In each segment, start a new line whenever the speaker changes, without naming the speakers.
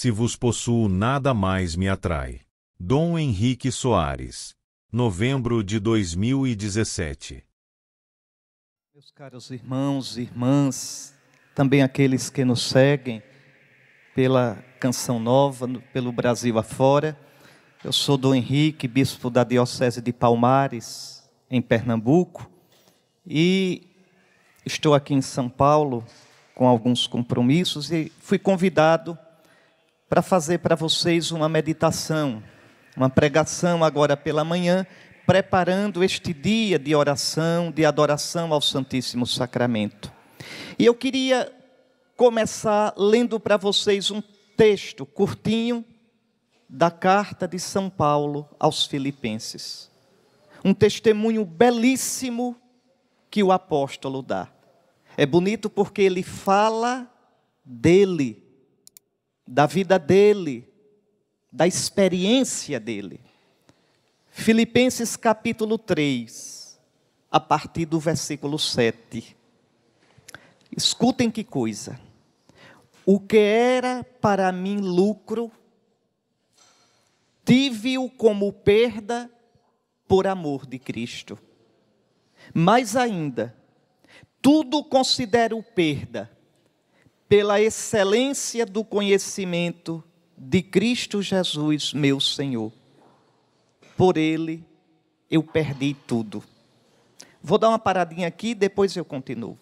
se vos possuo nada mais me atrai. Dom Henrique Soares, novembro de 2017.
Meus caros irmãos e irmãs, também aqueles que nos seguem pela Canção Nova, pelo Brasil afora, eu sou Dom Henrique, bispo da Diocese de Palmares, em Pernambuco, e estou aqui em São Paulo com alguns compromissos e fui convidado para fazer para vocês uma meditação, uma pregação agora pela manhã, preparando este dia de oração, de adoração ao Santíssimo Sacramento. E eu queria começar lendo para vocês um texto curtinho da carta de São Paulo aos Filipenses. Um testemunho belíssimo que o apóstolo dá. É bonito porque ele fala dele, da vida dele, da experiência dele. Filipenses capítulo 3, a partir do versículo 7. Escutem que coisa. O que era para mim lucro, tive-o como perda por amor de Cristo. Mais ainda, tudo considero perda pela excelência do conhecimento de Cristo Jesus, meu Senhor. Por Ele eu perdi tudo. Vou dar uma paradinha aqui, depois eu continuo.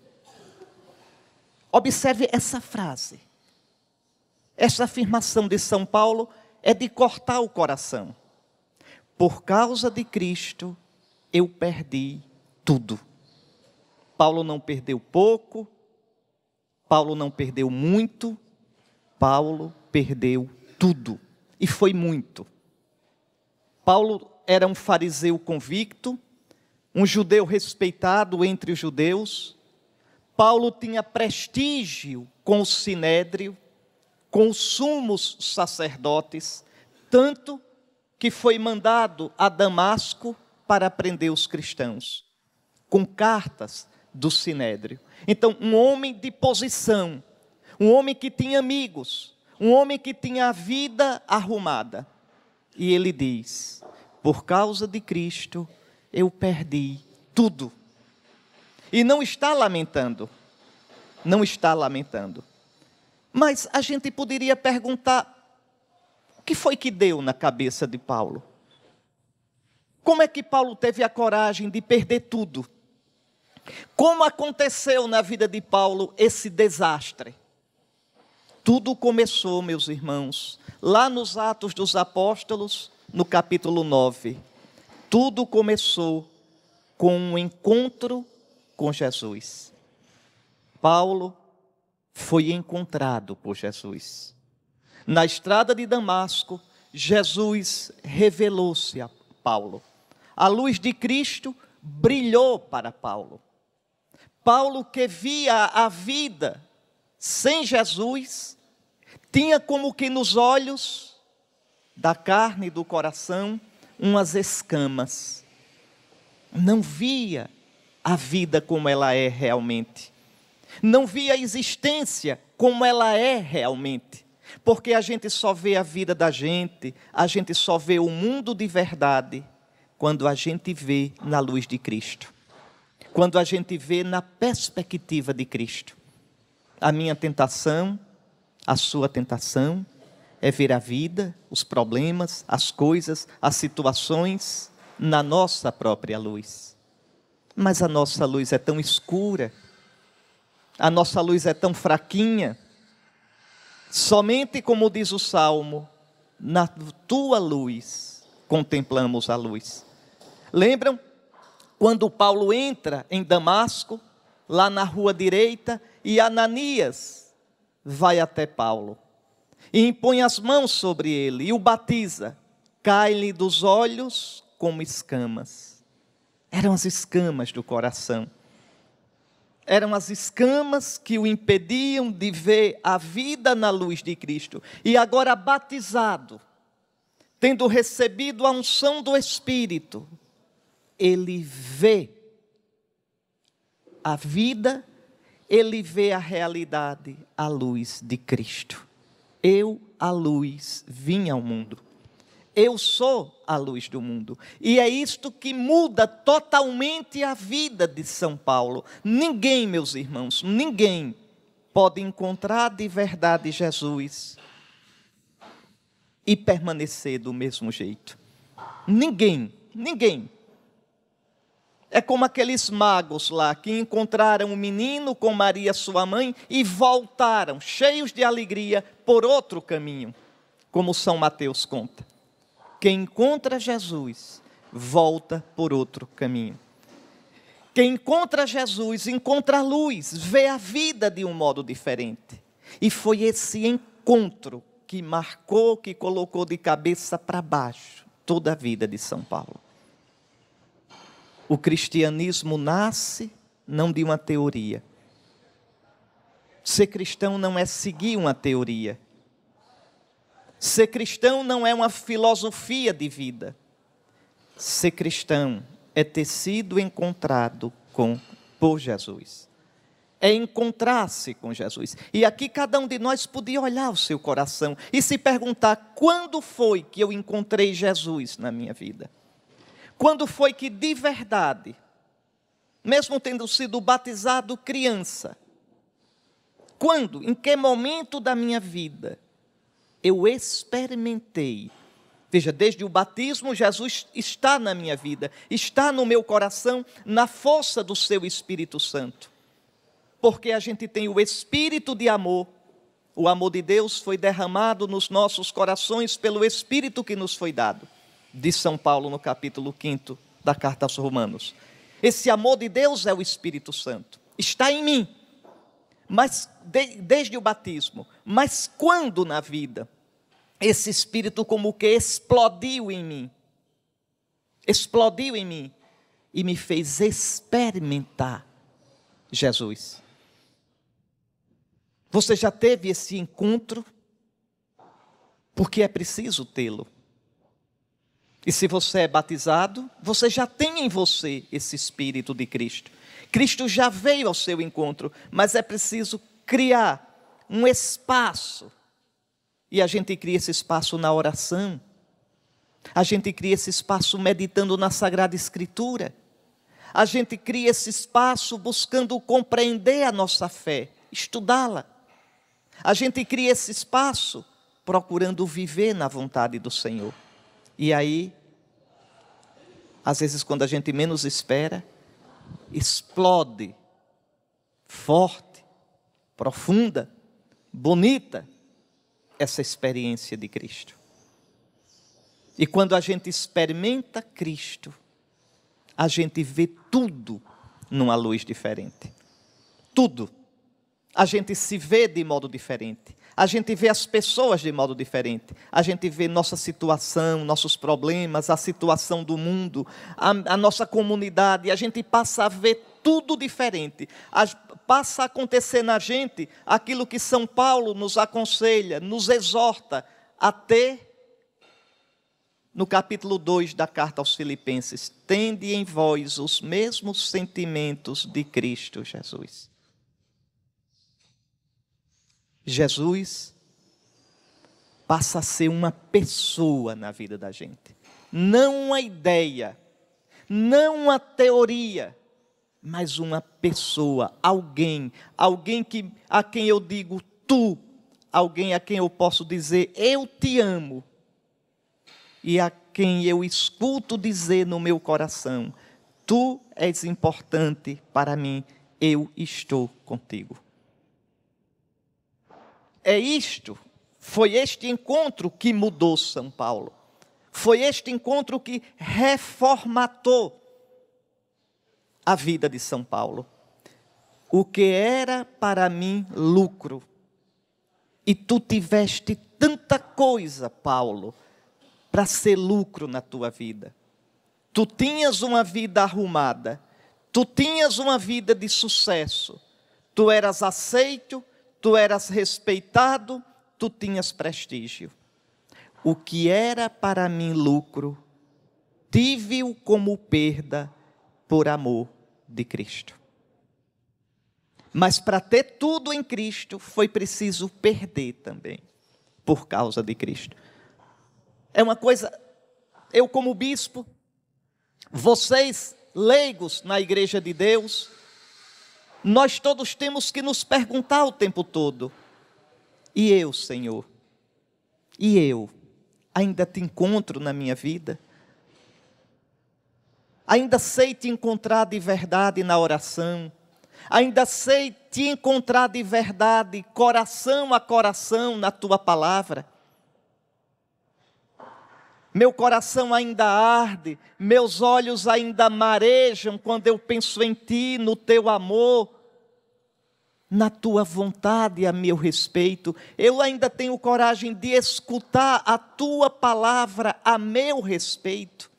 Observe essa frase. Essa afirmação de São Paulo é de cortar o coração. Por causa de Cristo, eu perdi tudo. Paulo não perdeu pouco, Paulo não perdeu muito, Paulo perdeu tudo, e foi muito. Paulo era um fariseu convicto, um judeu respeitado entre os judeus. Paulo tinha prestígio com o sinédrio, com os sumos sacerdotes, tanto que foi mandado a Damasco para prender os cristãos, com cartas do sinédrio. Então, um homem de posição, um homem que tinha amigos, um homem que tinha a vida arrumada. E ele diz: por causa de Cristo, eu perdi tudo. E não está lamentando. Não está lamentando. Mas a gente poderia perguntar, o que foi que deu na cabeça de Paulo? Como é que Paulo teve a coragem de perder tudo? Como aconteceu na vida de Paulo esse desastre? Tudo começou, meus irmãos, lá nos Atos dos Apóstolos, no capítulo 9. Tudo começou com um encontro com Jesus. Paulo foi encontrado por Jesus. Na estrada de Damasco, Jesus revelou-se a Paulo. A luz de Cristo brilhou para Paulo. Paulo, que via a vida sem Jesus, tinha como que nos olhos da carne e do coração umas escamas. Não via a vida como ela é realmente. Não via a existência como ela é realmente. Porque a gente só vê a vida da gente, a gente só vê o mundo de verdade quando a gente vê na luz de Cristo. Quando a gente vê na perspectiva de Cristo. A minha tentação, a sua tentação, é ver a vida, os problemas, as coisas, as situações na nossa própria luz. Mas a nossa luz é tão escura, a nossa luz é tão fraquinha. Somente, como diz o Salmo, na tua luz contemplamos a luz. Lembram? Quando Paulo entra em Damasco, lá na rua direita, e Ananias vai até Paulo e impõe as mãos sobre ele e o batiza. Cai-lhe dos olhos como escamas. Eram as escamas do coração. Eram as escamas que o impediam de ver a vida na luz de Cristo. E agora batizado, tendo recebido a unção do Espírito, ele vê a vida, ele vê a realidade à luz de Cristo. Eu, a luz, vim ao mundo. Eu sou a luz do mundo. E é isto que muda totalmente a vida de São Paulo. Ninguém, meus irmãos, ninguém pode encontrar de verdade Jesus e permanecer do mesmo jeito. Ninguém. É como aqueles magos lá que encontraram o menino com Maria, sua mãe, e voltaram, cheios de alegria, por outro caminho, como São Mateus conta. Quem encontra Jesus, volta por outro caminho. Quem encontra Jesus, encontra a luz, vê a vida de um modo diferente. E foi esse encontro que marcou, que colocou de cabeça para baixo toda a vida de São Paulo. O cristianismo nasce não de uma teoria. Ser cristão não é seguir uma teoria. Ser cristão não é uma filosofia de vida. Ser cristão é ter sido encontrado por Jesus. É encontrar-se com Jesus. E aqui cada um de nós podia olhar o seu coração e se perguntar: quando foi que eu encontrei Jesus na minha vida? Quando foi que de verdade, mesmo tendo sido batizado criança, quando, em que momento da minha vida eu experimentei? Veja, desde o batismo, Jesus está na minha vida, está no meu coração, na força do seu Espírito Santo. Porque a gente tem o Espírito de amor, o amor de Deus foi derramado nos nossos corações pelo Espírito que nos foi dado. De São Paulo no capítulo 5 da carta aos Romanos. Esse amor de Deus é o Espírito Santo, está em mim, mas desde o batismo. Mas quando na vida, esse Espírito como que explodiu em mim e me fez experimentar Jesus. Você já teve esse encontro? Porque é preciso tê-lo. E se você é batizado, você já tem em você esse Espírito de Cristo. Cristo já veio ao seu encontro, mas é preciso criar um espaço. E a gente cria esse espaço na oração. A gente cria esse espaço meditando na Sagrada Escritura. A gente cria esse espaço buscando compreender a nossa fé, estudá-la. A gente cria esse espaço procurando viver na vontade do Senhor. E aí, às vezes quando a gente menos espera, explode, forte, profunda, bonita, essa experiência de Cristo. E quando a gente experimenta Cristo, a gente vê tudo numa luz diferente. Tudo. A gente se vê de modo diferente. A gente vê as pessoas de modo diferente. A gente vê nossa situação, nossos problemas, a situação do mundo, a nossa comunidade. A gente passa a ver tudo diferente. Passa a acontecer na gente aquilo que São Paulo nos aconselha, nos exorta a ter, no capítulo 2 da carta aos Filipenses: tende em vós os mesmos sentimentos de Cristo Jesus. Jesus passa a ser uma pessoa na vida da gente. Não uma ideia, não uma teoria, mas uma pessoa, alguém a quem eu digo tu, alguém a quem eu posso dizer eu te amo, e a quem eu escuto dizer no meu coração: tu és importante para mim, eu estou contigo. Foi este encontro que mudou São Paulo. Foi este encontro que reformatou a vida de São Paulo. O que era para mim lucro, e tu tiveste tanta coisa, Paulo, para ser lucro na tua vida. Tu tinhas uma vida arrumada, tu tinhas uma vida de sucesso, tu eras aceito, tu eras respeitado, tu tinhas prestígio. O que era para mim lucro, tive-o como perda por amor de Cristo. Mas para ter tudo em Cristo, foi preciso perder também. por causa de Cristo. É uma coisa, eu como bispo, vocês leigos na igreja de Deus, nós todos temos que nos perguntar o tempo todo: e eu, Senhor? E eu? Ainda te encontro na minha vida? Ainda sei te encontrar de verdade na oração? Ainda sei te encontrar de verdade, coração a coração, na tua palavra? Meu coração ainda arde, meus olhos ainda marejam quando eu penso em ti, no teu amor, na tua vontade a meu respeito. Eu ainda tenho coragem de escutar a tua palavra a meu respeito.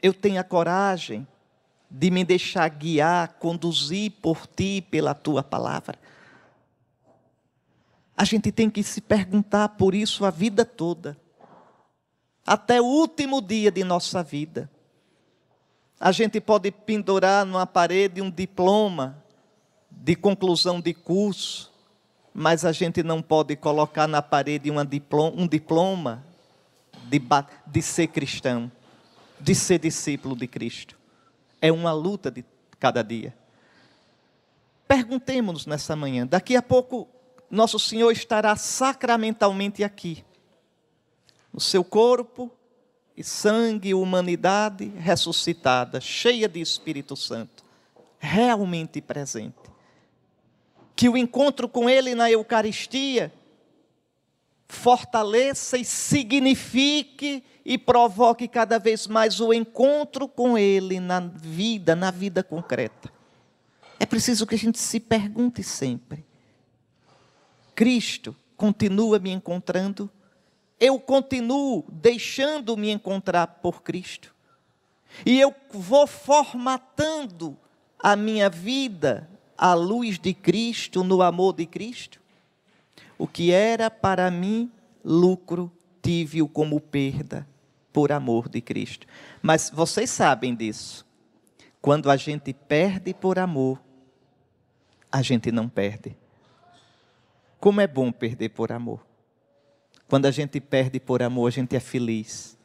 Eu tenho a coragem de me deixar guiar, conduzir por ti, pela tua palavra. A gente tem que se perguntar por isso a vida toda, até o último dia de nossa vida. A gente pode pendurar numa parede um diploma de conclusão de curso, mas a gente não pode colocar na parede um diploma de ser cristão, de ser discípulo de Cristo. É uma luta de cada dia. Perguntemos-nos nessa manhã, daqui a pouco nosso Senhor estará sacramentalmente aqui, o seu corpo e sangue, humanidade ressuscitada, cheia de Espírito Santo, realmente presente. Que o encontro com Ele na Eucaristia fortaleça e signifique e provoque cada vez mais o encontro com Ele na vida concreta. É preciso que a gente se pergunte sempre: Cristo continua me encontrando? Eu continuo deixando-me encontrar por Cristo? E eu vou formatando a minha vida à luz de Cristo, no amor de Cristo? O que era para mim lucro, tive-o como perda, por amor de Cristo. Mas vocês sabem disso. Quando a gente perde por amor, a gente não perde. Como é bom perder por amor. Quando a gente perde por amor, a gente é feliz.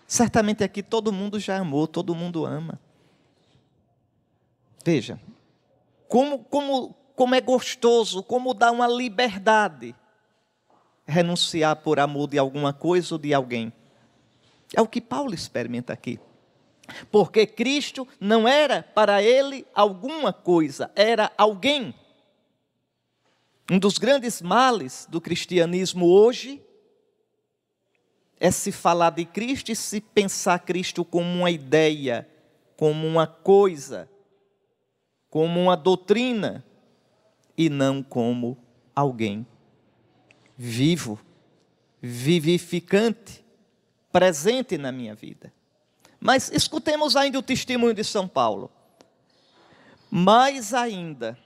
Certamente aqui todo mundo já amou, todo mundo ama. Veja, como é gostoso, como dá uma liberdade renunciar por amor de alguma coisa ou de alguém. É o que Paulo experimenta aqui. Porque Cristo não era para ele alguma coisa, era alguém. Um dos grandes males do cristianismo hoje é se falar de Cristo e se pensar Cristo como uma ideia, como uma coisa, como uma doutrina, e não como alguém vivo, vivificante, presente na minha vida. Mas escutemos ainda o testemunho de São Paulo. Mais ainda,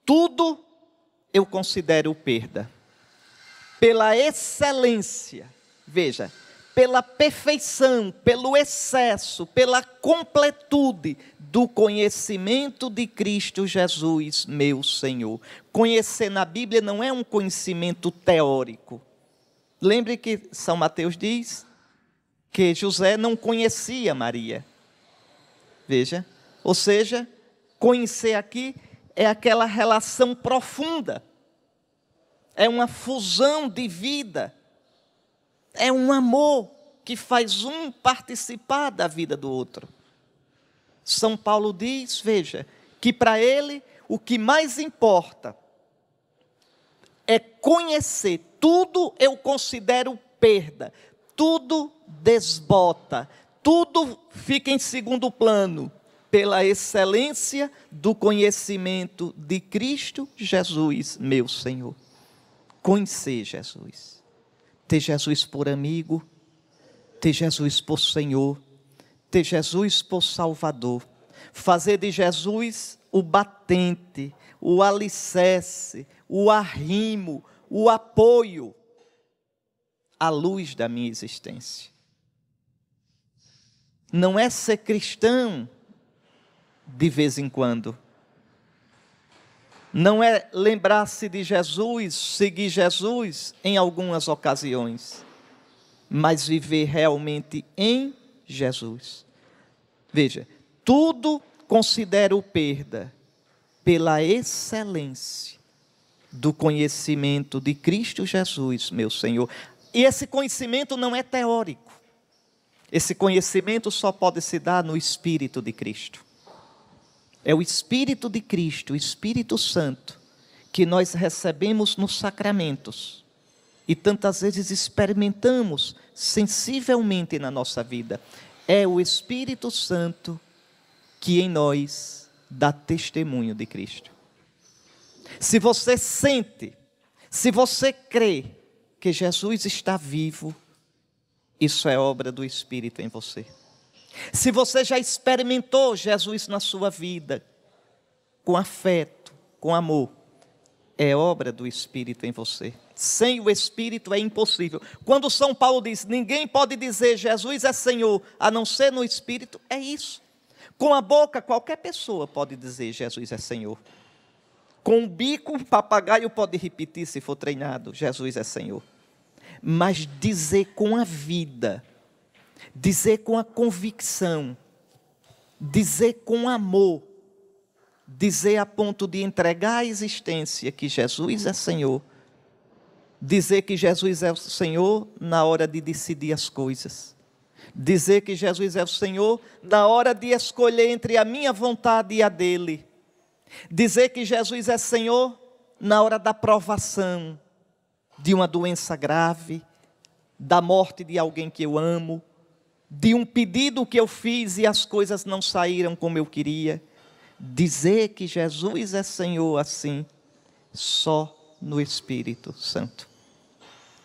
tudo eu considero perda, pela excelência, veja, pela perfeição, pelo excesso, pela completude do conhecimento de Cristo Jesus, meu Senhor. Conhecer na Bíblia não é um conhecimento teórico. Lembre que São Mateus diz que José não conhecia Maria. Veja, ou seja, conhecer aqui é aquela relação profunda, é uma fusão de vida, é um amor que faz um participar da vida do outro. São Paulo diz, veja, que para ele o que mais importa é conhecer. Tudo eu considero perda, tudo desbota, tudo fica em segundo plano, pela excelência do conhecimento de Cristo Jesus, meu Senhor. Conhecer Jesus, ter Jesus por amigo, ter Jesus por Senhor, ter Jesus por Salvador, fazer de Jesus o batente, o alicerce, o arrimo, o apoio, a luz da minha existência. Não é ser cristão de vez em quando. Não é lembrar-se de Jesus, seguir Jesus em algumas ocasiões, mas viver realmente em Jesus. Veja, tudo considero perda pela excelência do conhecimento de Cristo Jesus, meu Senhor. E esse conhecimento não é teórico. Esse conhecimento só pode se dar no Espírito de Cristo. É o Espírito de Cristo, o Espírito Santo, que nós recebemos nos sacramentos e tantas vezes experimentamos sensivelmente na nossa vida. É o Espírito Santo que em nós dá testemunho de Cristo. Se você sente, se você crê que Jesus está vivo, isso é obra do Espírito em você. Se você já experimentou Jesus na sua vida, com afeto, com amor, é obra do Espírito em você. Sem o Espírito é impossível. Quando São Paulo diz, ninguém pode dizer Jesus é Senhor, a não ser no Espírito, é isso. Com a boca, qualquer pessoa pode dizer Jesus é Senhor. Com o bico, um papagaio pode repetir, se for treinado, Jesus é Senhor. Mas dizer com a vida, dizer com a convicção, dizer com amor, dizer a ponto de entregar a existência que Jesus é Senhor, dizer que Jesus é o Senhor na hora de decidir as coisas, dizer que Jesus é o Senhor na hora de escolher entre a minha vontade e a dele, dizer que Jesus é Senhor na hora da provação de uma doença grave, da morte de alguém que eu amo, de um pedido que eu fiz e as coisas não saíram como eu queria. Dizer que Jesus é Senhor assim, só no Espírito Santo.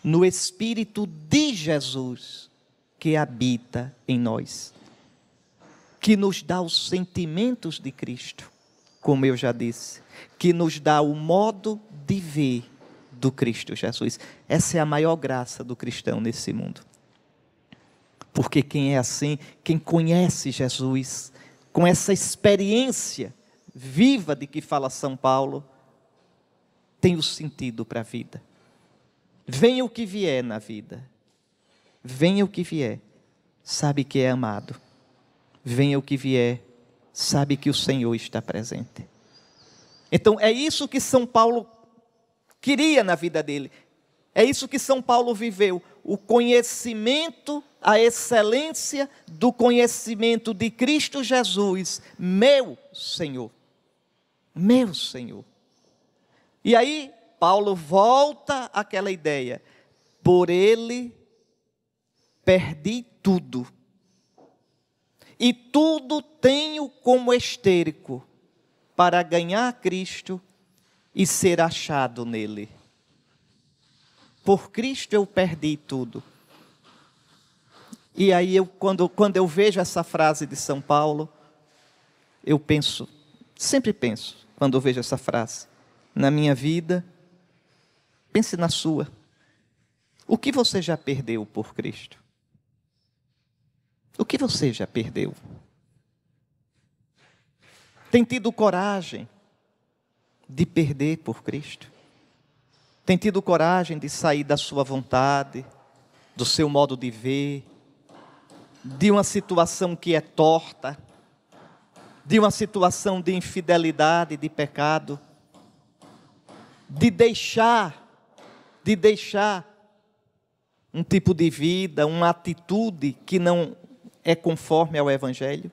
No Espírito de Jesus que habita em nós, que nos dá os sentimentos de Cristo, como eu já disse, que nos dá o modo de ver do Cristo Jesus. Essa é a maior graça do cristão nesse mundo. Porque quem é assim, quem conhece Jesus, com essa experiência viva de que fala São Paulo, tem o sentido para a vida. Venha o que vier na vida, venha o que vier, sabe que é amado. Venha o que vier, sabe que o Senhor está presente. Então é isso que São Paulo queria na vida dele. É isso que São Paulo viveu, o conhecimento, a excelência do conhecimento de Cristo Jesus, meu Senhor. Meu Senhor. E aí, Paulo volta àquela ideia, por ele perdi tudo, e tudo tenho como esterco, para ganhar Cristo e ser achado nele. Por Cristo eu perdi tudo. E aí, quando eu vejo essa frase de São Paulo, eu penso, sempre penso, quando eu vejo essa frase, na minha vida, pense na sua. O que você já perdeu por Cristo? O que você já perdeu? Tem tido coragem de perder por Cristo? Tem tido coragem de sair da sua vontade, do seu modo de ver, de uma situação que é torta, de uma situação de infidelidade, de pecado, de deixar um tipo de vida, uma atitude que não é conforme ao Evangelho?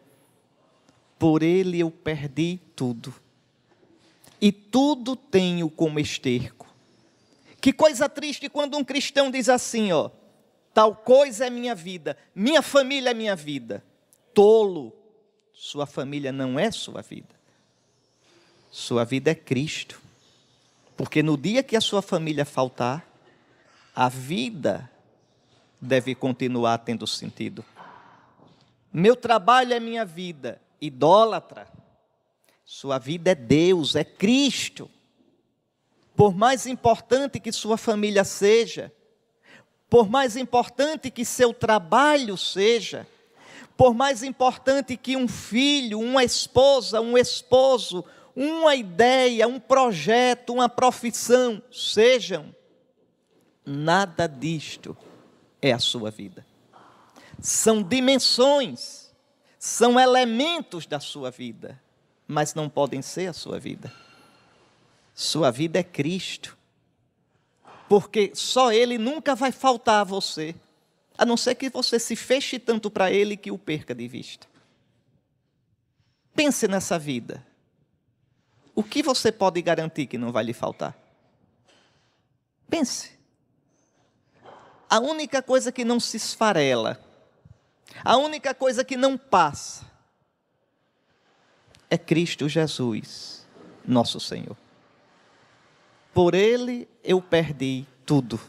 Por ele eu perdi tudo, e tudo tenho como esterco. Que coisa triste quando um cristão diz assim, ó, tal coisa é minha vida, minha família é minha vida. Tolo, sua família não é sua vida. Sua vida é Cristo. Porque no dia que a sua família faltar, a vida deve continuar tendo sentido. Meu trabalho é minha vida, idólatra. Sua vida é Deus, é Cristo. Por mais importante que sua família seja, por mais importante que seu trabalho seja, por mais importante que um filho, uma esposa, um esposo, uma ideia, um projeto, uma profissão, sejam, nada disto é a sua vida. São dimensões, são elementos da sua vida, mas não podem ser a sua vida. Sua vida é Cristo, porque só Ele nunca vai faltar a você, a não ser que você se feche tanto para Ele que o perca de vista. Pense nessa vida. O que você pode garantir que não vai lhe faltar? Pense. A única coisa que não se esfarela, a única coisa que não passa, é Cristo Jesus, nosso Senhor. Por Ele eu perdi tudo.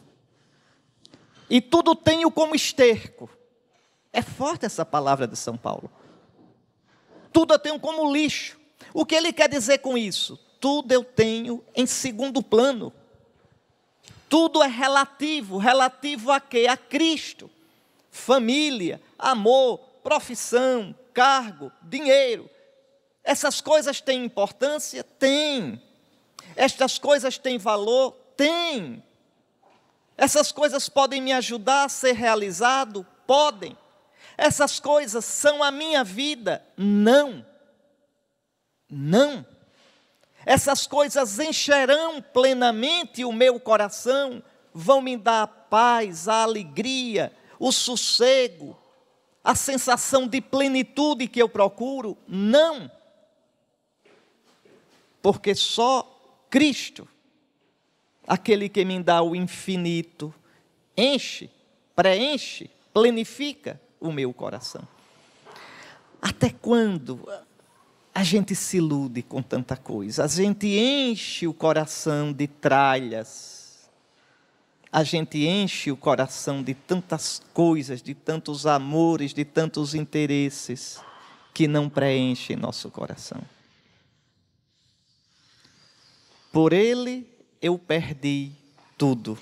E tudo tenho como esterco. É forte essa palavra de São Paulo. Tudo eu tenho como lixo. O que ele quer dizer com isso? Tudo eu tenho em segundo plano. Tudo é relativo. Relativo a quê? A Cristo. Família, amor, profissão, cargo, dinheiro. Essas coisas têm importância? Tem. Estas coisas têm valor? Tem. Essas coisas podem me ajudar a ser realizado? Podem. Essas coisas são a minha vida? Não. Não. Essas coisas encherão plenamente o meu coração, vão me dar a paz, a alegria, o sossego, a sensação de plenitude que eu procuro? Não. Porque só Cristo, aquele que me dá o infinito, enche, preenche, plenifica o meu coração. Até quando a gente se ilude com tanta coisa? A gente enche o coração de tralhas, a gente enche o coração de tantas coisas, de tantos amores, de tantos interesses, que não preenchem nosso coração. Por Ele eu perdi tudo.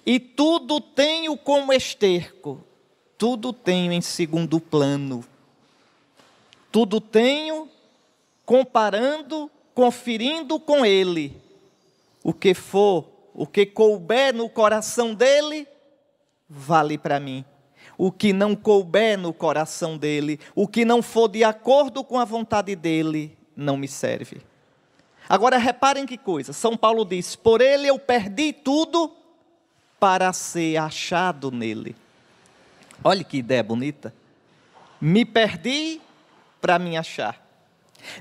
E tudo tenho como esterco, tudo tenho em segundo plano. Tudo tenho comparando, conferindo com Ele. O que for, o que couber no coração dEle, vale para mim. O que não couber no coração dEle, o que não for de acordo com a vontade dEle, não me serve. Agora reparem que coisa, São Paulo diz, por Ele eu perdi tudo para ser achado nele. Olha que ideia bonita. Me perdi para me achar.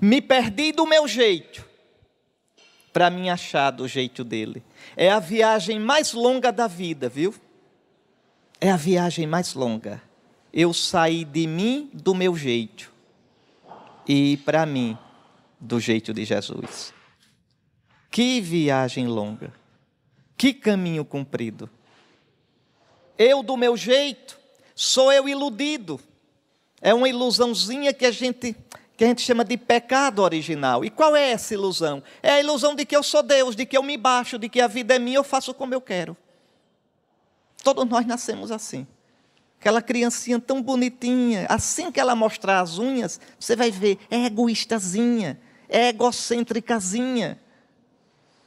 Me perdi do meu jeito para me achar do jeito dele. É a viagem mais longa da vida, viu? É a viagem mais longa. Eu saí de mim do meu jeito e para mim do jeito de Jesus. Que viagem longa. Que caminho comprido. Eu do meu jeito, sou eu iludido. É uma ilusãozinha que a gente chama de pecado original. E qual é essa ilusão? É a ilusão de que eu sou Deus, de que eu me baixo, de que a vida é minha, eu faço como eu quero. Todos nós nascemos assim. Aquela criancinha tão bonitinha, assim que ela mostrar as unhas, você vai ver, é egoístazinha, é egocêntricazinha.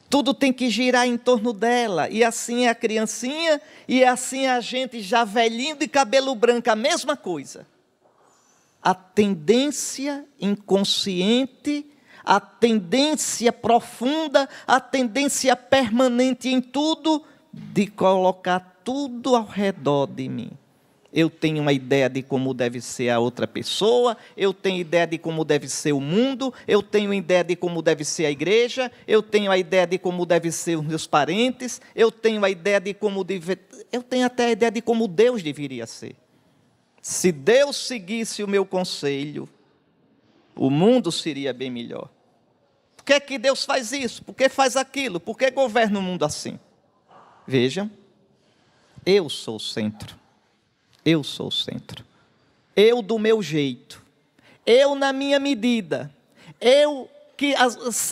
Tudo tem que girar em torno dela. E assim é a criancinha, e assim é a gente já velhinho de cabelo branco, a mesma coisa. A tendência inconsciente, a tendência profunda, a tendência permanente em tudo, de colocar tudo ao redor de mim. Eu tenho uma ideia de como deve ser a outra pessoa, eu tenho ideia de como deve ser o mundo, eu tenho ideia de como deve ser a igreja, eu tenho a ideia de como devem ser os meus parentes, eu tenho a ideia de como eu tenho até a ideia de como Deus deveria ser. Se Deus seguisse o meu conselho, o mundo seria bem melhor. Por que é que Deus faz isso? Por que faz aquilo? Por que governa o mundo assim? Vejam, eu sou o centro. Eu sou o centro. Eu do meu jeito. Eu na minha medida. Eu que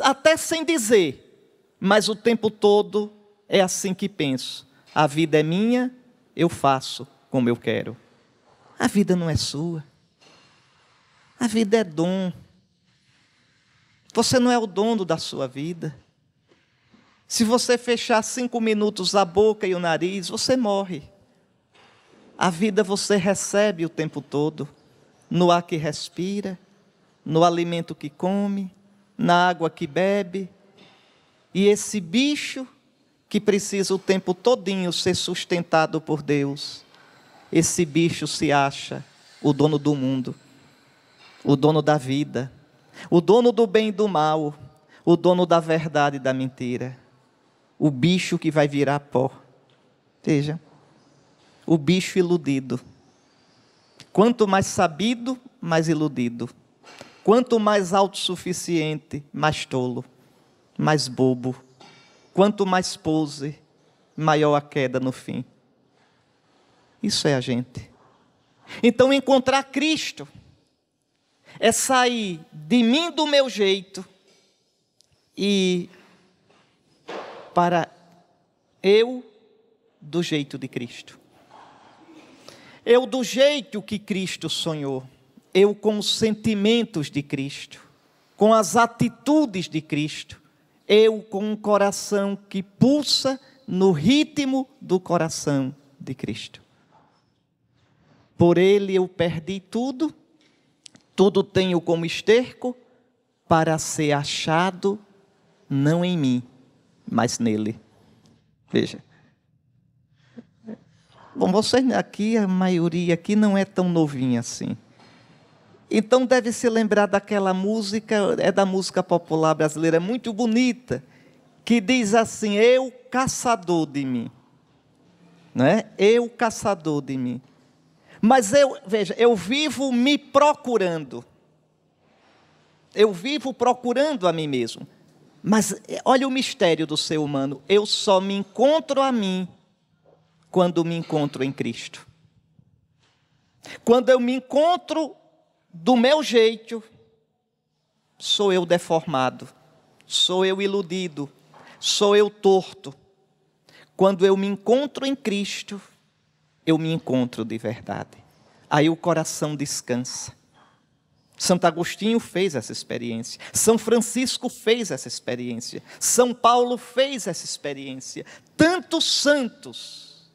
até sem dizer, mas o tempo todo é assim que penso. A vida é minha, eu faço como eu quero. A vida não é sua. A vida é dom. Você não é o dono da sua vida. Se você fechar 5 minutos a boca e o nariz, você morre. A vida você recebe o tempo todo, no ar que respira, no alimento que come, na água que bebe. E esse bicho que precisa o tempo todinho ser sustentado por Deus, esse bicho se acha o dono do mundo, o dono da vida, o dono do bem e do mal, o dono da verdade e da mentira. O bicho que vai virar pó. Veja, o bicho iludido. Quanto mais sabido, mais iludido. Quanto mais autossuficiente, mais tolo, mais bobo. Quanto mais pose, maior a queda no fim. Isso é a gente. Então, encontrar Cristo é sair de mim do meu jeito e para eu do jeito de Cristo. Eu do jeito que Cristo sonhou. Eu com os sentimentos de Cristo. Com as atitudes de Cristo. Eu com um coração que pulsa no ritmo do coração de Cristo. Por Ele eu perdi tudo. Tudo tenho como esterco para ser achado não em mim, mas nele. Veja. Bom, vocês aqui, a maioria aqui não é tão novinha assim. Então deve se lembrar daquela música, é da música popular brasileira, muito bonita, que diz assim: eu caçador de mim. Não é? Eu caçador de mim. Mas veja, eu vivo me procurando. Eu vivo procurando a mim mesmo. Mas olha o mistério do ser humano. Eu só me encontro a mim quando me encontro em Cristo. Quando eu me encontro do meu jeito, sou eu deformado, sou eu iludido, sou eu torto. Quando eu me encontro em Cristo, eu me encontro de verdade. Aí o coração descansa. Santo Agostinho fez essa experiência. São Francisco fez essa experiência. São Paulo fez essa experiência. Tantos santos,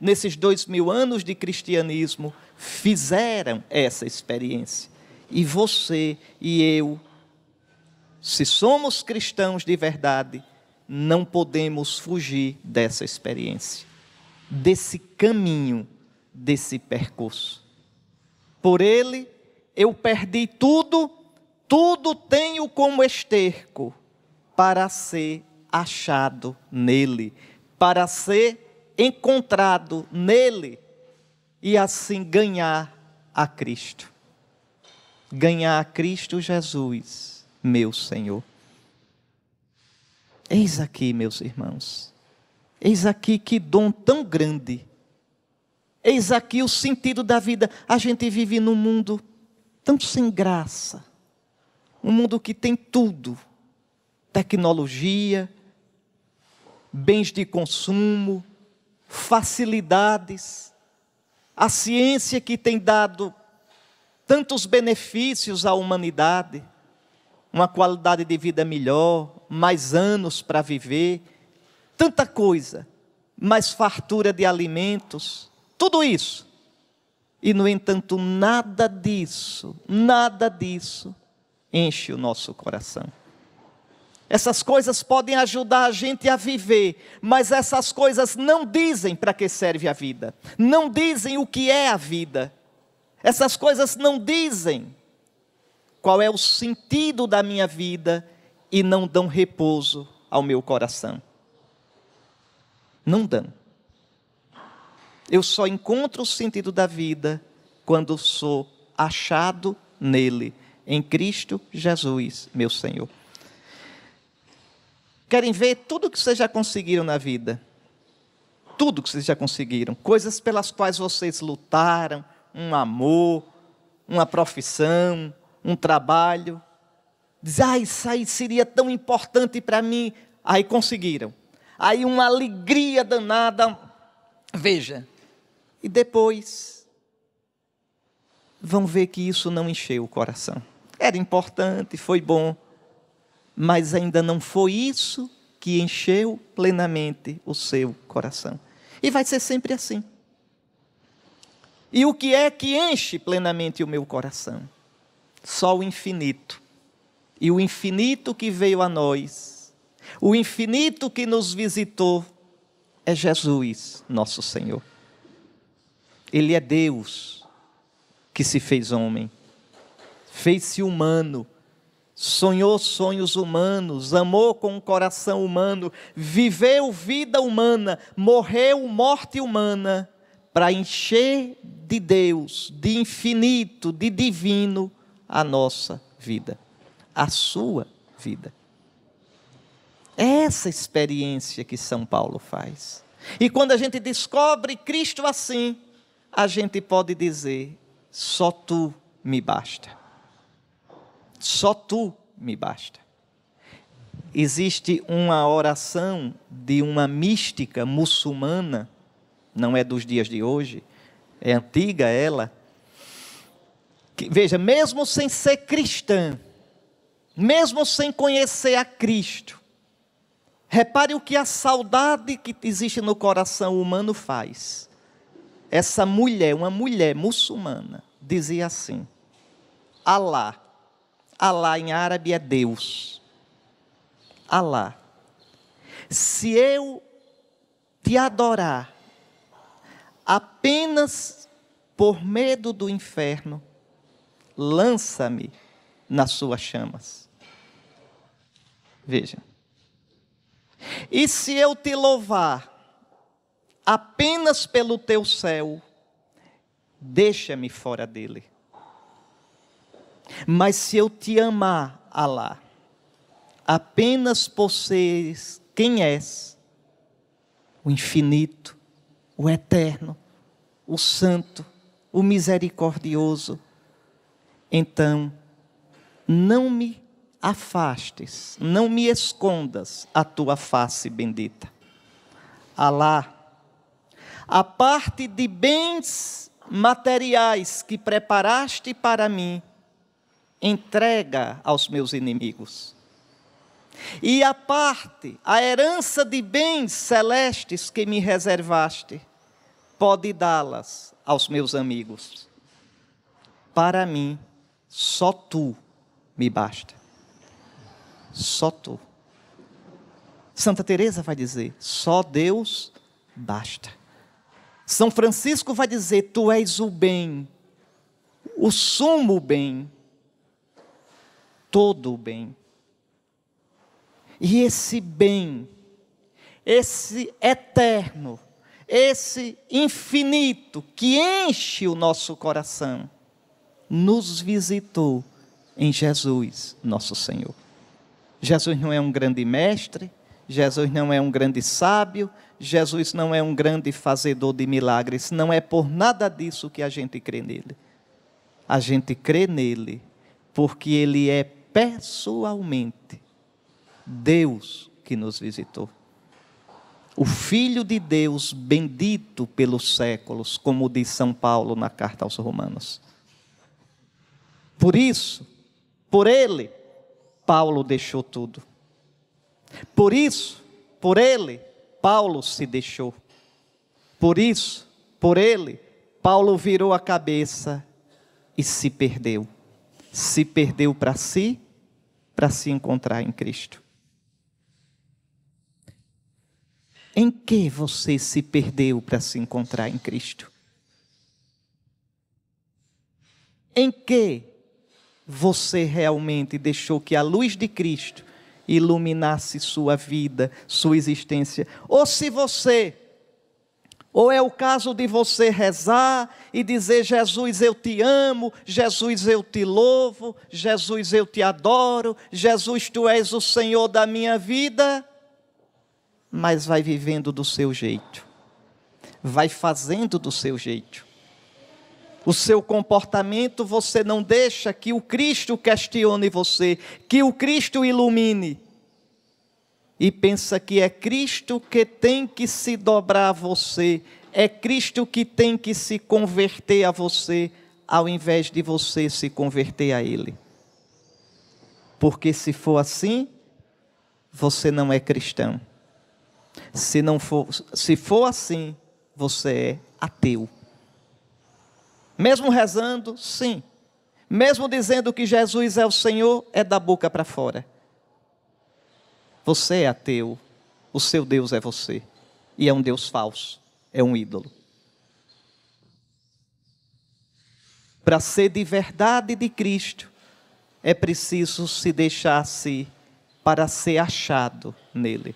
nesses 2000 anos de cristianismo, fizeram essa experiência. E você e eu, se somos cristãos de verdade, não podemos fugir dessa experiência, desse caminho, desse percurso. Por Ele, eu perdi tudo, tudo tenho como esterco para ser achado nele, para ser encontrado nele e assim ganhar a Cristo. Ganhar a Cristo Jesus, meu Senhor. Eis aqui, meus irmãos, eis aqui que dom tão grande. Eis aqui o sentido da vida. A gente vive num mundo tão sem graça, um mundo que tem tudo, tecnologia, bens de consumo, facilidades, a ciência que tem dado tantos benefícios à humanidade, uma qualidade de vida melhor, mais anos para viver, tanta coisa, mais fartura de alimentos, tudo isso. E, no entanto, nada disso enche o nosso coração. Essas coisas podem ajudar a gente a viver, mas essas coisas não dizem para que serve a vida. Não dizem o que é a vida. Essas coisas não dizem qual é o sentido da minha vida e não dão repouso ao meu coração. Não dão. Eu só encontro o sentido da vida quando sou achado nele, em Cristo Jesus, meu Senhor. Querem ver tudo que vocês já conseguiram na vida? Tudo que vocês já conseguiram. Coisas pelas quais vocês lutaram, um amor, uma profissão, um trabalho. Diz, isso aí seria tão importante para mim. Aí conseguiram. Aí uma alegria danada. Veja. E depois vão ver que isso não encheu o coração. Era importante, foi bom, mas ainda não foi isso que encheu plenamente o seu coração. E vai ser sempre assim. E o que é que enche plenamente o meu coração? Só o infinito. E o infinito que veio a nós, o infinito que nos visitou, é Jesus, nosso Senhor. Ele é Deus que se fez homem, fez-se humano, sonhou sonhos humanos, amou com o coração humano, viveu vida humana, morreu morte humana, para encher de Deus, de infinito, de divino, a nossa vida, a sua vida. É essa experiência que São Paulo faz. E quando a gente descobre Cristo assim, a gente pode dizer: só tu me basta. Só tu me basta. Existe uma oração de uma mística muçulmana, não é dos dias de hoje, é antiga ela, que, veja, mesmo sem ser cristã, mesmo sem conhecer a Cristo, repare o que a saudade que existe no coração humano faz. Essa mulher, uma mulher muçulmana, dizia assim: Alá, Alá em árabe é Deus. Alá, se eu te adorar apenas por medo do inferno, lança-me nas suas chamas. Veja. E se eu te louvar apenas pelo teu céu, deixa-me fora dele. Mas se eu te amar, Alá, apenas por seres quem és, o infinito, o eterno, o santo, o misericordioso, então não me afastes, não me escondas a tua face bendita. Alá, a parte de bens materiais que preparaste para mim, entrega aos meus inimigos. E a parte, a herança de bens celestes que me reservaste, pode dá-las aos meus amigos. Para mim, só tu me basta. Só tu. Santa Teresa vai dizer: só Deus basta. São Francisco vai dizer: tu és o bem, o sumo bem, todo o bem. E esse bem, esse eterno, esse infinito que enche o nosso coração, nos visitou em Jesus, nosso Senhor. Jesus não é um grande mestre, Jesus não é um grande sábio, Jesus não é um grande fazedor de milagres, não é por nada disso que a gente crê nele. A gente crê nele porque ele é pessoalmente Deus que nos visitou. O Filho de Deus, bendito pelos séculos, como diz São Paulo na carta aos Romanos. Por isso, por ele, Paulo deixou tudo. Por isso, por ele, Paulo se deixou. Por isso, por ele, Paulo virou a cabeça e se perdeu. Se perdeu para si, para se encontrar em Cristo. Em que você se perdeu para se encontrar em Cristo? Em que você realmente deixou que a luz de Cristo iluminasse sua vida, sua existência? Ou se você, ou é o caso de você rezar e dizer: Jesus, eu te amo, Jesus, eu te louvo, Jesus, eu te adoro, Jesus, tu és o Senhor da minha vida, mas vai vivendo do seu jeito, vai fazendo do seu jeito. O seu comportamento, você não deixa que o Cristo questione você, que o Cristo ilumine. E pensa que é Cristo que tem que se dobrar a você, é Cristo que tem que se converter a você, ao invés de você se converter a Ele. Porque se for assim, você não é cristão. Se for assim, você é ateu. Mesmo rezando, sim. Mesmo dizendo que Jesus é o Senhor, é da boca para fora. Você é ateu. O seu Deus é você. E é um Deus falso. É um ídolo. Para ser de verdade de Cristo, é preciso se deixar-se para ser achado nele.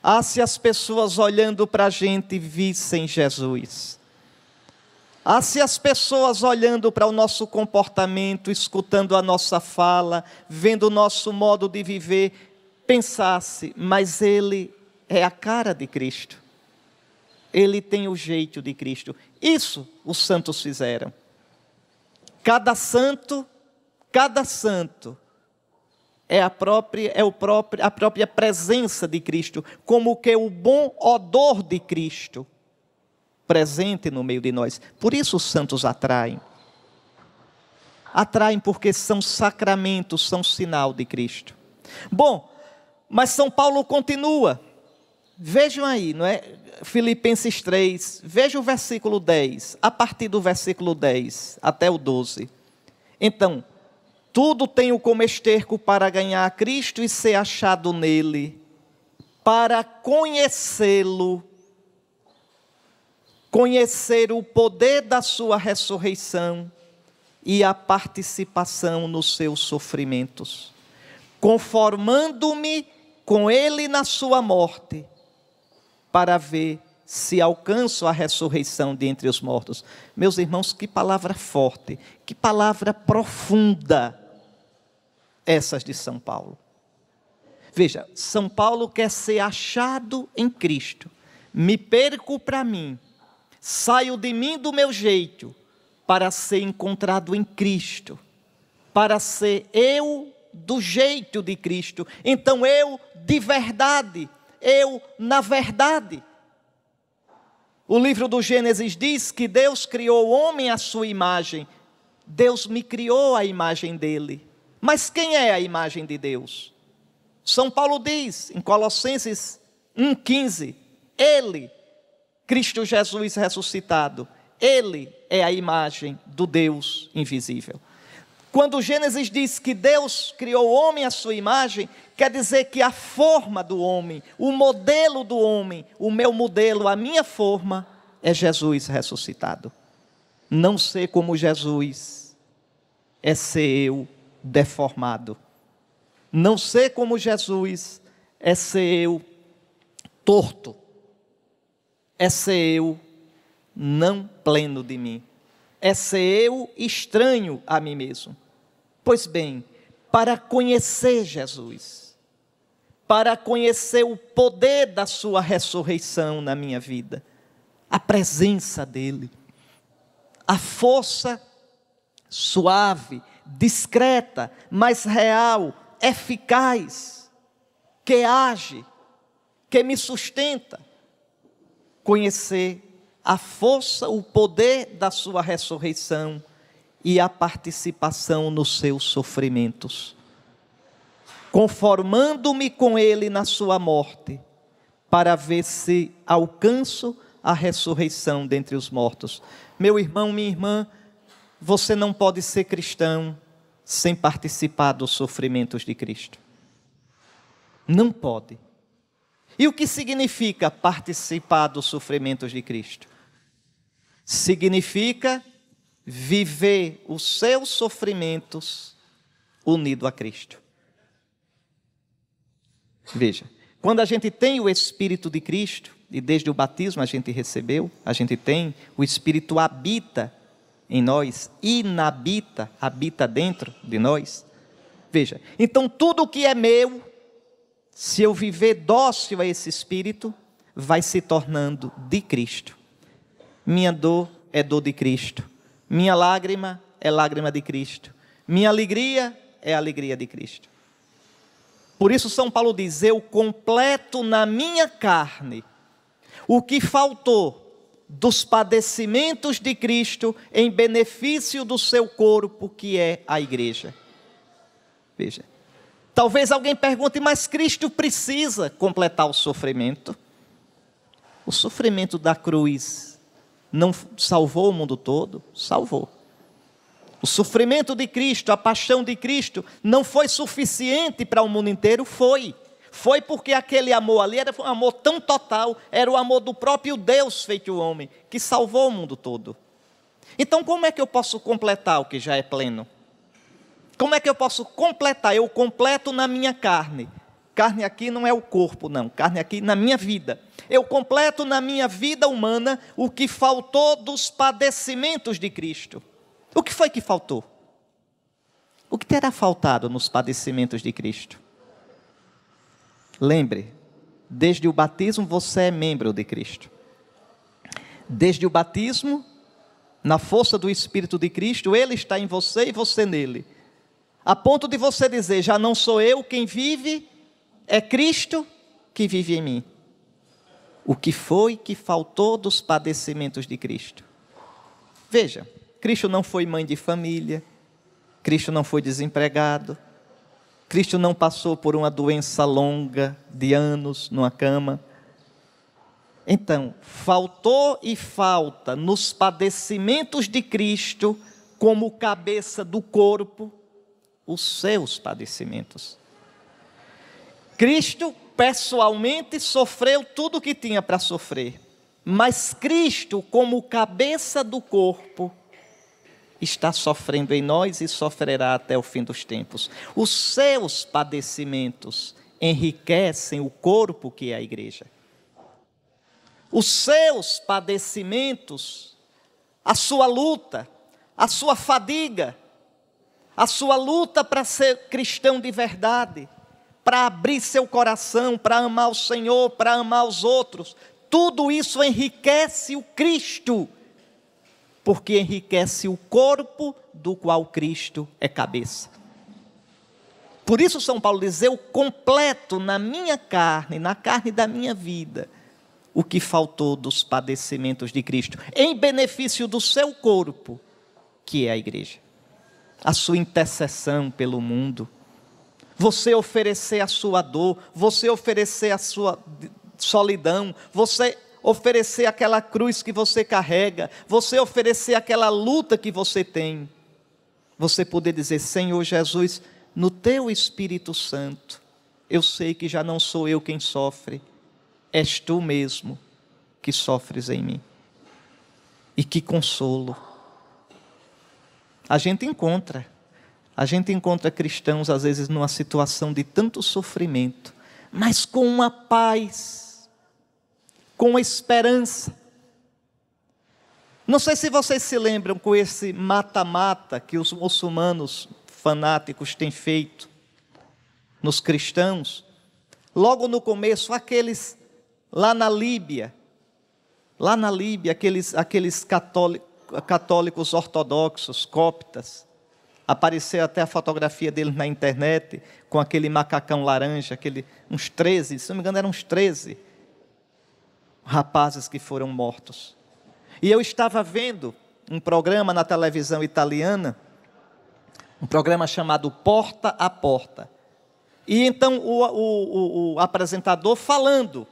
Ah, se as pessoas olhando para a gente vissem Jesus. Ah, se as pessoas olhando para o nosso comportamento, escutando a nossa fala, vendo o nosso modo de viver, pensasse, mas ele é a cara de Cristo. Ele tem o jeito de Cristo. Isso os santos fizeram. Cada santo é a própria presença de Cristo, como que o bom odor de Cristo presente no meio de nós. Por isso os santos atraem. Atraem porque são sacramentos, são sinal de Cristo. Bom, mas São Paulo continua. Vejam aí, não é? Filipenses 3, veja o versículo 10, a partir do versículo 10 até o 12. Então, tudo tenho como esterco para ganhar a Cristo e ser achado nele, para conhecê-lo, conhecer o poder da sua ressurreição e a participação nos seus sofrimentos, conformando-me com ele na sua morte, para ver se alcanço a ressurreição de entre os mortos. Meus irmãos, que palavra forte, que palavra profunda, essas de São Paulo. Veja, São Paulo quer ser achado em Cristo. Me perco para mim, saio de mim do meu jeito, para ser encontrado em Cristo, para ser eu do jeito de Cristo. Então eu de verdade, eu na verdade. O livro do Gênesis diz que Deus criou o homem à sua imagem. Deus me criou à imagem dele. Mas quem é a imagem de Deus? São Paulo diz em Colossenses 1,15, ele, Cristo Jesus ressuscitado, ele é a imagem do Deus invisível. Quando o Gênesis diz que Deus criou o homem à sua imagem, quer dizer que a forma do homem, o modelo do homem, o meu modelo, a minha forma, é Jesus ressuscitado. Não ser como Jesus é ser eu deformado. Não ser como Jesus é ser eu torto. É ser eu não pleno de mim. É ser eu estranho a mim mesmo. Pois bem, para conhecer Jesus, para conhecer o poder da sua ressurreição na minha vida, a presença dele, a força suave, discreta, mas real, eficaz, que age, que me sustenta, conhecer a força, o poder da sua ressurreição e a participação nos seus sofrimentos, conformando-me com ele na sua morte, para ver se alcanço a ressurreição dentre os mortos. Meu irmão, minha irmã, você não pode ser cristão sem participar dos sofrimentos de Cristo. Não pode. E o que significa participar dos sofrimentos de Cristo? Significa viver os seus sofrimentos unido a Cristo. Veja, quando a gente tem o Espírito de Cristo, e desde o batismo a gente recebeu, a gente tem, o Espírito habita em nós, inabita, habita dentro de nós. Veja, então tudo o que é meu, se eu viver dócil a esse Espírito, vai se tornando de Cristo. Minha dor é dor de Cristo. Minha lágrima é lágrima de Cristo. Minha alegria é alegria de Cristo. Por isso São Paulo diz, eu completo na minha carne o que faltou dos padecimentos de Cristo em benefício do seu corpo, que é a igreja. Veja, Talvez alguém pergunte, mas Cristo precisa completar o sofrimento? O sofrimento da cruz não salvou o mundo todo? Salvou. O sofrimento de Cristo, a paixão de Cristo, não foi suficiente para o mundo inteiro? Foi. Foi porque aquele amor ali era um amor tão total, era o amor do próprio Deus feito homem, que salvou o mundo todo. Então como é que eu posso completar o que já é pleno? Como é que eu posso completar? Eu completo na minha carne. Carne aqui não é o corpo, não. Carne aqui na minha vida. Eu completo na minha vida humana o que faltou dos padecimentos de Cristo. O que foi que faltou? O que terá faltado nos padecimentos de Cristo? Lembre, desde o batismo você é membro de Cristo. Desde o batismo, na força do Espírito de Cristo, Ele está em você e você nele. A ponto de você dizer, já não sou eu quem vive, é Cristo que vive em mim. O que foi que faltou dos padecimentos de Cristo? Veja, Cristo não foi mãe de família, Cristo não foi desempregado, Cristo não passou por uma doença longa de anos numa cama. Então, faltou e falta nos padecimentos de Cristo, como cabeça do corpo, os seus padecimentos. Cristo pessoalmente sofreu tudo o que tinha para sofrer, mas Cristo, como cabeça do corpo, está sofrendo em nós e sofrerá até o fim dos tempos. Os seus padecimentos enriquecem o corpo que é a igreja. Os seus padecimentos, a sua luta, a sua fadiga, a sua luta para ser cristão de verdade, para abrir seu coração, para amar o Senhor, para amar os outros, tudo isso enriquece o Cristo, porque enriquece o corpo do qual Cristo é cabeça. Por isso São Paulo diz, eu completo na minha carne, na carne da minha vida, o que faltou dos padecimentos de Cristo, em benefício do seu corpo, que é a igreja. A sua intercessão pelo mundo, você oferecer a sua dor, você oferecer a sua solidão, você oferecer aquela cruz que você carrega, você oferecer aquela luta que você tem, você poder dizer, Senhor Jesus, no teu Espírito Santo, eu sei que já não sou eu quem sofre, és tu mesmo que sofres em mim. E que consolo. A gente encontra cristãos às vezes numa situação de tanto sofrimento, mas com uma paz, com esperança. Não sei se vocês se lembram com esse mata-mata que os muçulmanos fanáticos têm feito nos cristãos. Logo no começo, aqueles lá na Líbia, aqueles católicos ortodoxos, coptas, apareceu até a fotografia deles na internet, com aquele macacão laranja, uns 13, se não me engano eram uns 13 rapazes que foram mortos. E eu estava vendo um programa na televisão italiana, um programa chamado Porta a Porta. E então o apresentador falando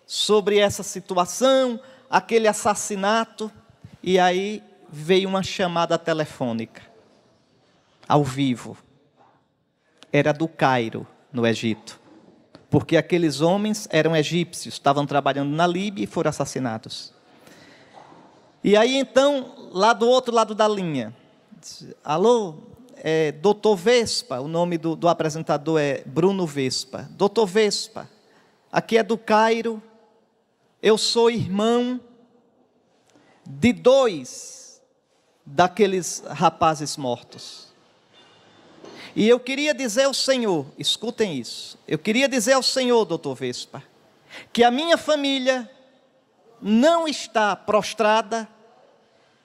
sobre essa situação, aquele assassinato, e aí veio uma chamada telefônica, ao vivo. Era do Cairo, no Egito. Porque aqueles homens eram egípcios, estavam trabalhando na Líbia e foram assassinados. E aí então, lá do outro lado da linha, alô, Doutor Vespa, o nome do apresentador é Bruno Vespa. Doutor Vespa, aqui é do Cairo, eu sou irmão de 2 daqueles rapazes mortos. E eu queria dizer ao Senhor, escutem isso, eu queria dizer ao Senhor, doutor Vespa, que a minha família não está prostrada,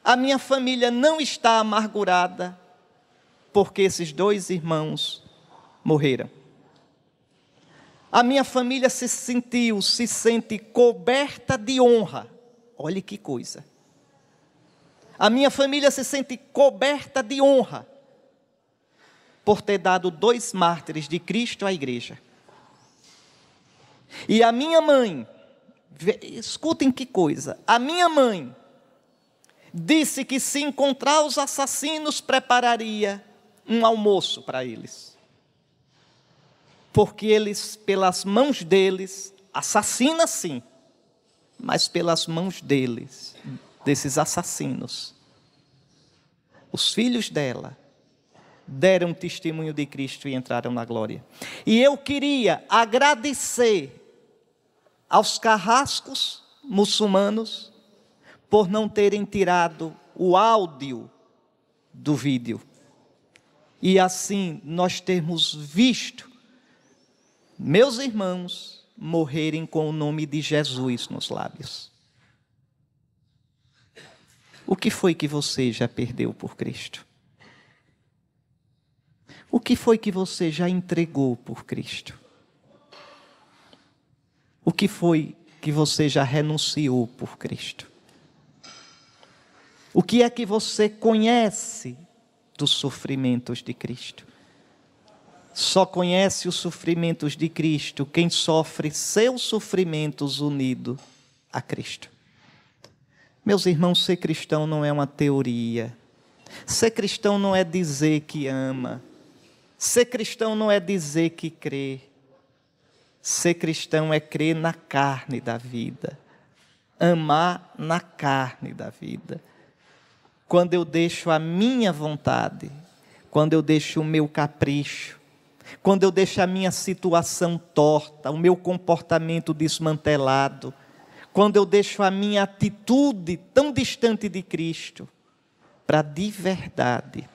a minha família não está amargurada, porque esses 2 irmãos morreram. A minha família se sente coberta de honra. Olha que coisa. A minha família se sente coberta de honra, por ter dado 2 mártires de Cristo à igreja. E a minha mãe, escutem que coisa, a minha mãe disse que se encontrar os assassinos, prepararia um almoço para eles. Porque eles, pelas mãos deles, assassina sim, mas pelas mãos deles, desses assassinos, os filhos dela deram testemunho de Cristo e entraram na glória. E eu queria agradecer aos carrascos muçulmanos por não terem tirado o áudio do vídeo. E assim nós termos visto meus irmãos morrerem com o nome de Jesus nos lábios. O que foi que você já perdeu por Cristo? O que foi que você já entregou por Cristo? O que foi que você já renunciou por Cristo? O que é que você conhece dos sofrimentos de Cristo? Só conhece os sofrimentos de Cristo quem sofre seus sofrimentos unido a Cristo. Meus irmãos, ser cristão não é uma teoria. Ser cristão não é dizer que ama. Ser cristão não é dizer que crê. Ser cristão é crer na carne da vida. Amar na carne da vida. Quando eu deixo a minha vontade, quando eu deixo o meu capricho, quando eu deixo a minha situação torta, o meu comportamento desmantelado, quando eu deixo a minha atitude tão distante de Cristo, para de verdade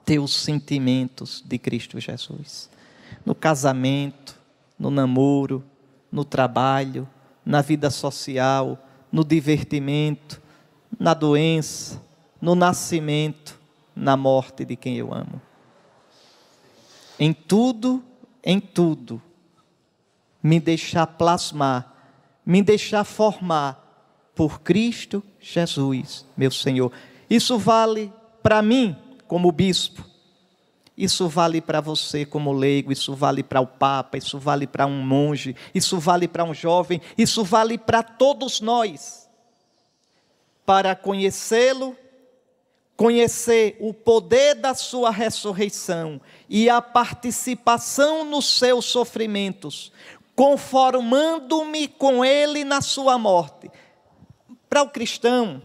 ter os sentimentos de Cristo Jesus. No casamento, no namoro, no trabalho, na vida social, no divertimento, na doença, no nascimento, na morte de quem eu amo. Em tudo, me deixar plasmar, me deixar formar por Cristo Jesus, meu Senhor. Isso vale para mim como bispo, isso vale para você como leigo, isso vale para o Papa, isso vale para um monge, isso vale para um jovem, isso vale para todos nós. Para conhecê-lo, conhecer o poder da sua ressurreição e a participação nos seus sofrimentos, conformando-me com ele na sua morte. Para o cristão,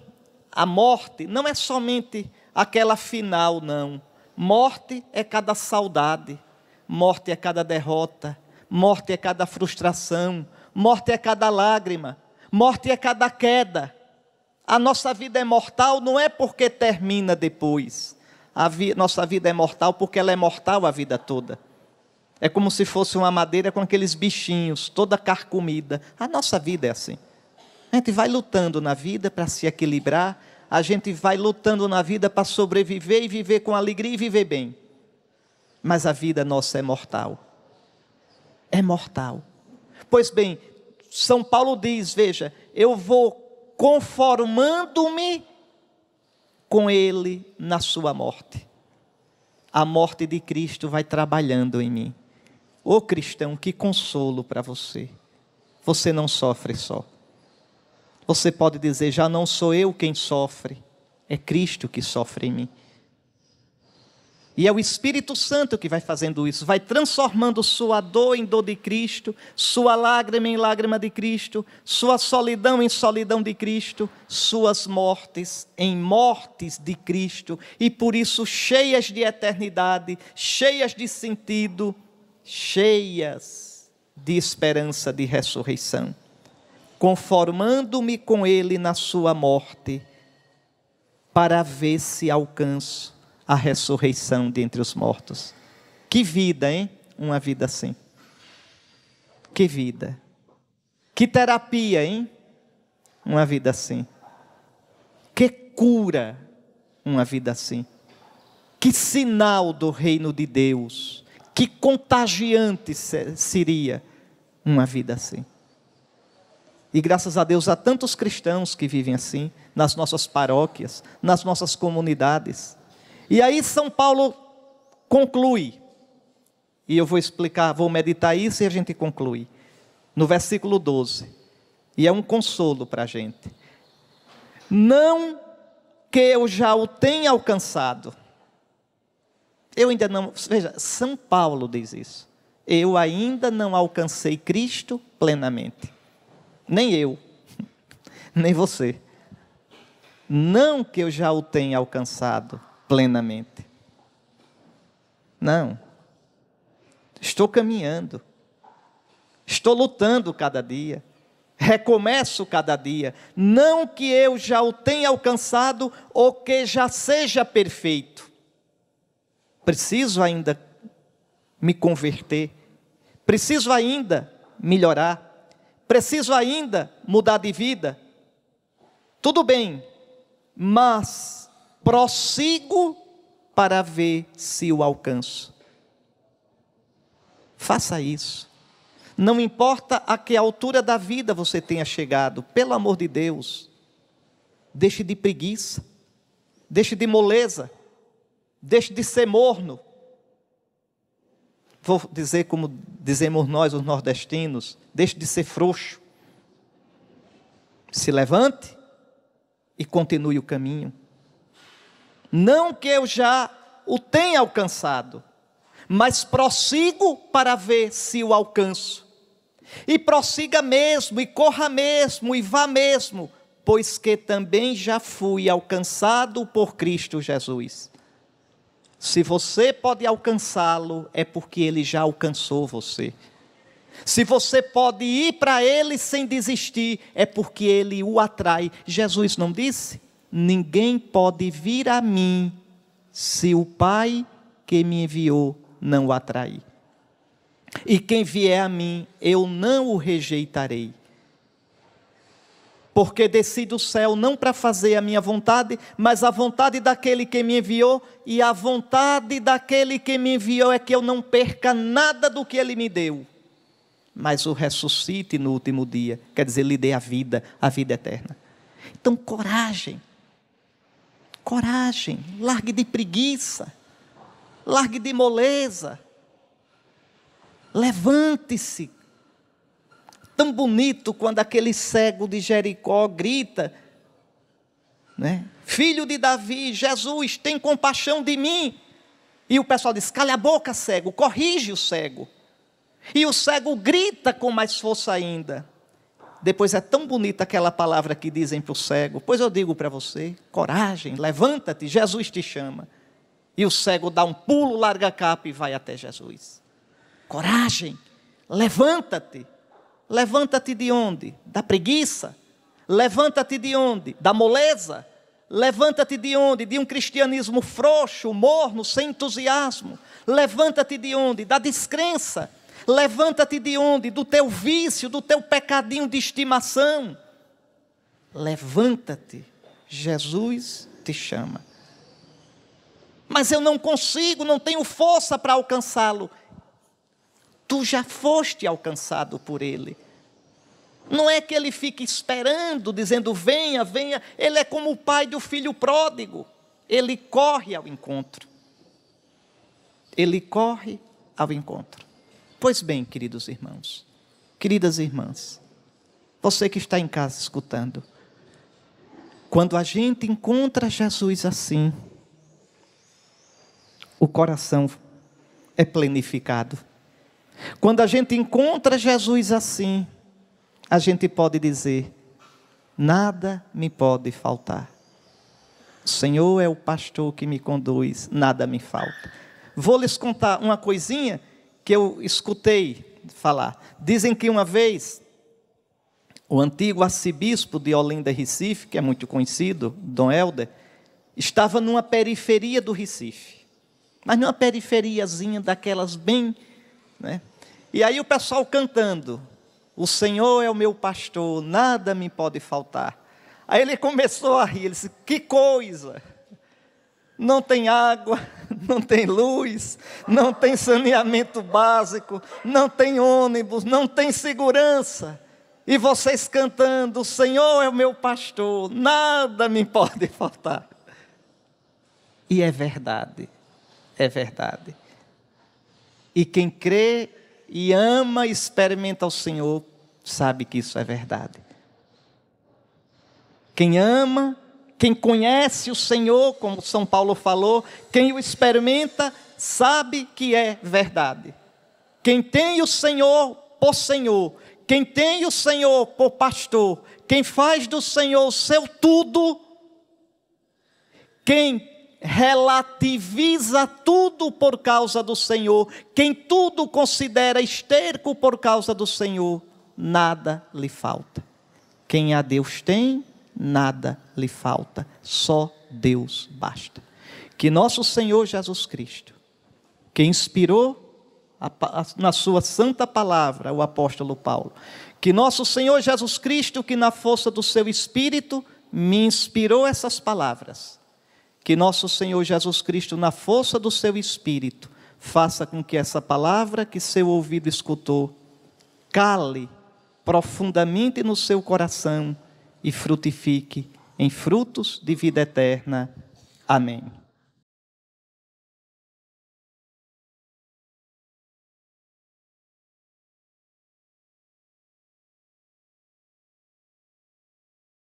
a morte não é somente aquela final, não. Morte é cada saudade, morte é cada derrota, morte é cada frustração, morte é cada lágrima, morte é cada queda. A nossa vida é mortal não é porque termina depois. Nossa vida é mortal porque ela é mortal a vida toda. É como se fosse uma madeira com aqueles bichinhos, toda carcomida. A nossa vida é assim. A gente vai lutando na vida para se equilibrar. A gente vai lutando na vida para sobreviver e viver com alegria e viver bem. Mas a vida nossa é mortal. É mortal. Pois bem, São Paulo diz, veja, eu vou conformando-me com ele na sua morte. A morte de Cristo vai trabalhando em mim. Ô cristão, que consolo para você. Você não sofre só. Você pode dizer, já não sou eu quem sofre, é Cristo que sofre em mim. E é o Espírito Santo que vai fazendo isso, vai transformando sua dor em dor de Cristo, sua lágrima em lágrima de Cristo, sua solidão em solidão de Cristo, suas mortes em mortes de Cristo, e por isso cheias de eternidade, cheias de sentido, cheias de esperança de ressurreição. Conformando-me com ele na sua morte, para ver se alcanço a ressurreição dentre os mortos. Que vida, hein? Uma vida assim. Que vida. Que terapia, hein? Uma vida assim. Que cura, uma vida assim. Que sinal do reino de Deus. Que contagiante seria uma vida assim. E graças a Deus há tantos cristãos que vivem assim, nas nossas paróquias, nas nossas comunidades. E aí São Paulo conclui, e eu vou explicar, vou meditar isso e a gente conclui, no versículo 12, e é um consolo para a gente. Não que eu já o tenha alcançado, eu ainda não, veja, São Paulo diz isso, eu ainda não alcancei Cristo plenamente, nem eu, nem você, não que eu já o tenha alcançado plenamente, não, estou caminhando, estou lutando cada dia, recomeço cada dia, não que eu já o tenha alcançado ou que já seja perfeito, preciso ainda me converter, preciso ainda melhorar, preciso ainda mudar de vida, tudo bem, mas prossigo para ver se o alcanço. Faça isso. Não importa a que altura da vida você tenha chegado, pelo amor de Deus, deixe de preguiça, deixe de moleza, deixe de ser morno. Vou dizer como dizemos nós, os nordestinos, deixe de ser frouxo. Se levante e continue o caminho. Não que eu já o tenha alcançado, mas prossigo para ver se o alcanço. E prossiga mesmo, e corra mesmo, e vá mesmo, pois que também já fui alcançado por Cristo Jesus. Se você pode alcançá-lo, é porque ele já alcançou você. Se você pode ir para ele sem desistir, é porque ele o atrai. Jesus não disse? Ninguém pode vir a mim, se o Pai que me enviou não o atrair. E quem vier a mim, eu não o rejeitarei. Porque desci do céu não para fazer a minha vontade, mas a vontade daquele que me enviou, e a vontade daquele que me enviou é que eu não perca nada do que ele me deu, mas o ressuscite no último dia, quer dizer, lhe dê a vida eterna. Então, coragem, largue de preguiça, largue de moleza, levante-se. Tão bonito quando aquele cego de Jericó grita, né? Filho de Davi, Jesus, tem compaixão de mim. E o pessoal diz, cala a boca, cego, corrige o cego. E o cego grita com mais força ainda. Depois é tão bonita aquela palavra que dizem para o cego, pois eu digo para você, coragem, levanta-te, Jesus te chama. E o cego dá um pulo, larga a capa e vai até Jesus. Coragem, levanta-te. Levanta-te de onde? Da preguiça. Levanta-te de onde? Da moleza. Levanta-te de onde? De um cristianismo frouxo, morno, sem entusiasmo. Levanta-te de onde? Da descrença. Levanta-te de onde? Do teu vício, do teu pecadinho de estimação. Levanta-te. Jesus te chama. Mas eu não consigo, não tenho força para alcançá-lo. Tu já foste alcançado por ele. Não é que ele fique esperando, dizendo, venha, venha. Ele é como o pai do filho pródigo. Ele corre ao encontro. Ele corre ao encontro. Pois bem, queridos irmãos, queridas irmãs, você que está em casa escutando, quando a gente encontra Jesus assim, o coração é plenificado. Quando a gente encontra Jesus assim, a gente pode dizer, nada me pode faltar. O Senhor é o pastor que me conduz, nada me falta. Vou lhes contar uma coisinha que eu escutei falar. Dizem que uma vez, o antigo arcebispo de Olinda, Recife, que é muito conhecido, Dom Helder, estava numa periferia do Recife. Mas numa periferiazinha daquelas bem, né? E aí o pessoal cantando, o Senhor é o meu pastor, nada me pode faltar. Aí ele começou a rir, ele disse, que coisa, não tem água, não tem luz, não tem saneamento básico, não tem ônibus, não tem segurança. E vocês cantando, o Senhor é o meu pastor, nada me pode faltar. E é verdade, é verdade. E quem crê e ama e experimenta o Senhor, sabe que isso é verdade. Quem ama, quem conhece o Senhor, como São Paulo falou, quem o experimenta, sabe que é verdade. Quem tem o Senhor por Senhor, quem tem o Senhor por pastor, quem faz do Senhor o seu tudo, quem relativiza tudo por causa do Senhor, quem tudo considera esterco por causa do Senhor, nada lhe falta. Quem a Deus tem, nada lhe falta, só Deus basta. Que nosso Senhor Jesus Cristo, que inspirou na sua santa palavra o apóstolo Paulo, que nosso Senhor Jesus Cristo, que na força do seu Espírito me inspirou essas palavras, que nosso Senhor Jesus Cristo, na força do seu Espírito, faça com que essa palavra que seu ouvido escutou, cale profundamente no seu coração e frutifique em frutos de vida eterna. Amém.